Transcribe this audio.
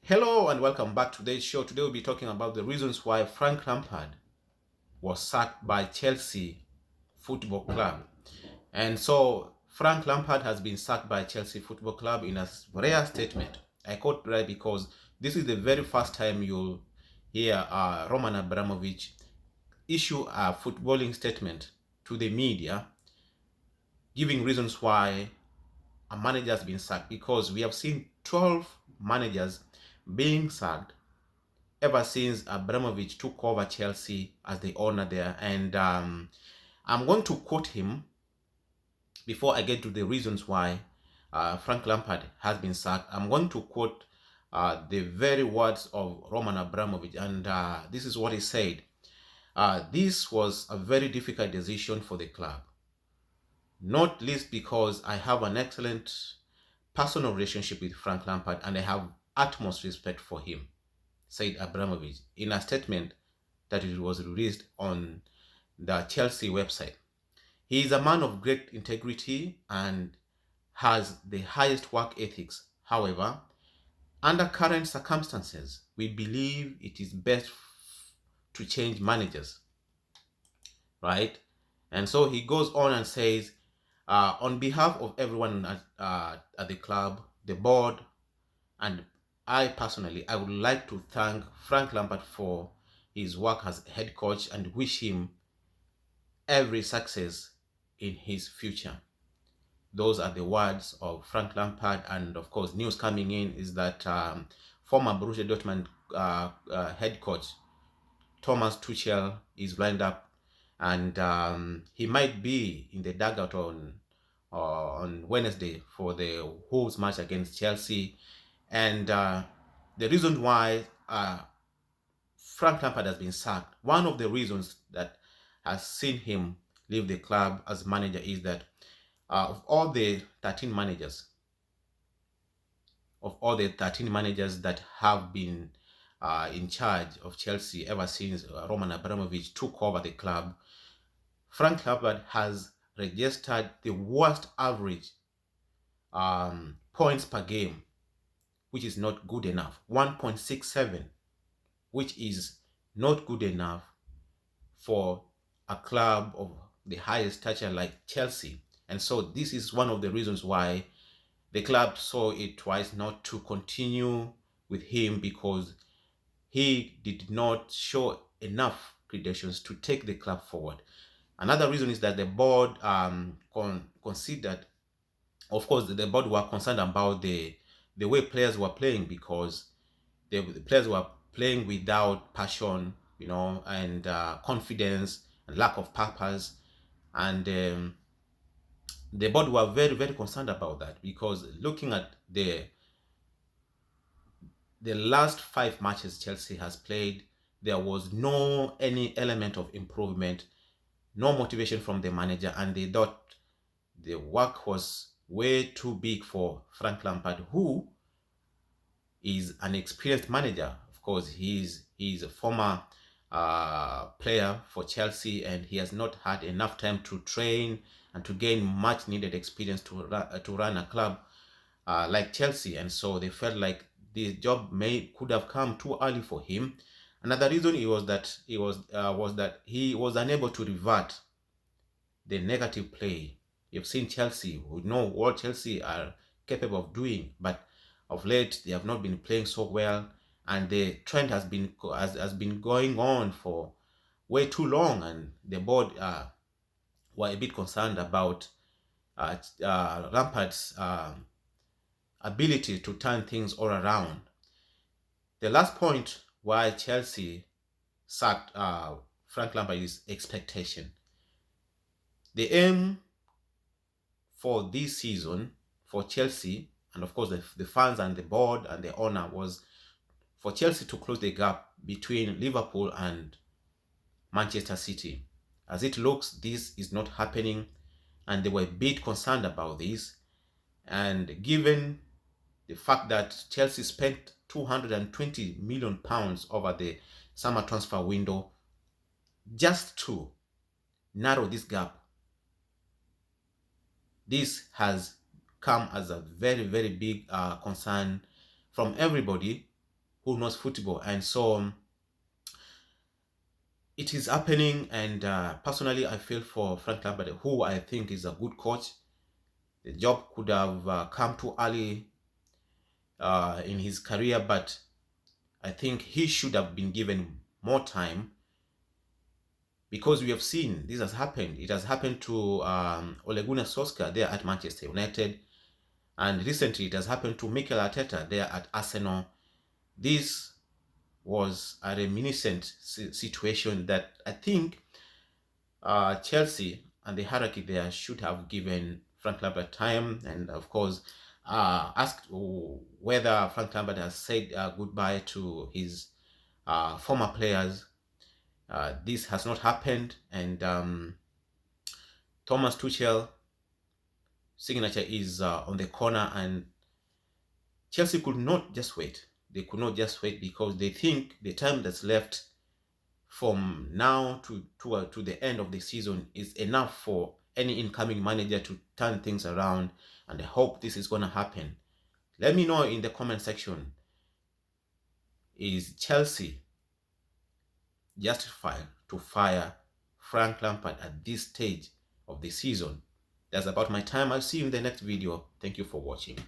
Hello and welcome back to today's show. Today we'll be talking about the reasons why Frank Lampard was sacked by Chelsea Football Club. And so Frank Lampard has been sacked by Chelsea Football Club in a rare statement. I quote right because this is the very first time you'll hear Roman Abramovich issue a footballing statement to the media giving reasons why a manager has been sacked, because we have seen 12 managers being sacked ever since Abramovich took over Chelsea as the owner there. And I'm going to quote him before I get to the reasons why Frank Lampard has been sacked. I'm going to quote the very words of Roman Abramovich, and this is what he said. This was a very difficult decision for the club, not least because I have an excellent personal relationship with Frank Lampard and I have utmost respect for him, said Abramovich in a statement that it was released on the Chelsea website. He is a man of great integrity and has the highest work ethics. However, under current circumstances, we believe it is best to change managers, right? And so he goes on and says, on behalf of everyone at the club, the board, and I personally, I would like to thank Frank Lampard for his work as head coach and wish him every success in his future. Those are the words of Frank Lampard. And of course, news coming in is that former Borussia Dortmund head coach Thomas Tuchel is lined up, and he might be in the dugout on Wednesday for the Wolves match against Chelsea. And the reason why Frank Lampard has been sacked, one of the reasons that has seen him leave the club as manager is that of all the 13 managers, that have been in charge of Chelsea ever since Roman Abramovich took over the club, Frank Lampard has registered the worst average points per game, which is not good enough. 1.67, which is not good enough for a club of the highest stature like Chelsea. And so this is one of the reasons why the club saw it twice not to continue with him, because he did not show enough credentials to take the club forward. Another reason is that the board considered, of course, the board were concerned about the way players were playing, because the players were playing without passion, and confidence and lack of purpose. And the board were very, very concerned about that, because looking at the last 5 matches Chelsea has played, there was no any element of improvement, no motivation from the manager, and they thought the work was way too big for Frank Lampard, who is an experienced manager. Of course, he's a former player for Chelsea, and he has not had enough time to train and to gain much needed experience to run a club like Chelsea. And so they felt like the job could have come too early for him. Another reason was that he was unable to revert the negative play. You've seen Chelsea, we know what Chelsea are capable of doing, but of late they have not been playing so well, and the trend has been going on for way too long, and the board were a bit concerned about Lampard's ability to turn things all around. The last point why Chelsea sacked Frank Lampard is expectation. The aim for this season for Chelsea, and of course the fans and the board and the owner, was for Chelsea to close the gap between Liverpool and Manchester City. As it looks, this is not happening, and they were a bit concerned about this. And given the fact that Chelsea spent £220 million over the summer transfer window just to narrow this gap, this has come as a very, very big concern from everybody, who knows football. And so it is happening, and personally I feel for Frank Lampard, who I think is a good coach. The job could have come too early in his career, but I think he should have been given more time, because we have seen this has happened. It has happened to Ole Gunnar Solskjaer there at Manchester United, and recently it has happened to Mikel Arteta there at Arsenal. This was a reminiscent situation that I think Chelsea and the hierarchy there should have given Frank Lampard time, and of course asked whether Frank Lampard has said goodbye to his former players. This has not happened, and Thomas Tuchel signature is on the corner, and Chelsea could not just wait. They could not just wait, because they think the time that's left from now to the end of the season is enough for any incoming manager to turn things around, and I hope this is going to happen. Let me know in the comment section, is Chelsea justified to fire Frank Lampard at this stage of the season? That's about my time. I'll see you in the next video. Thank you for watching.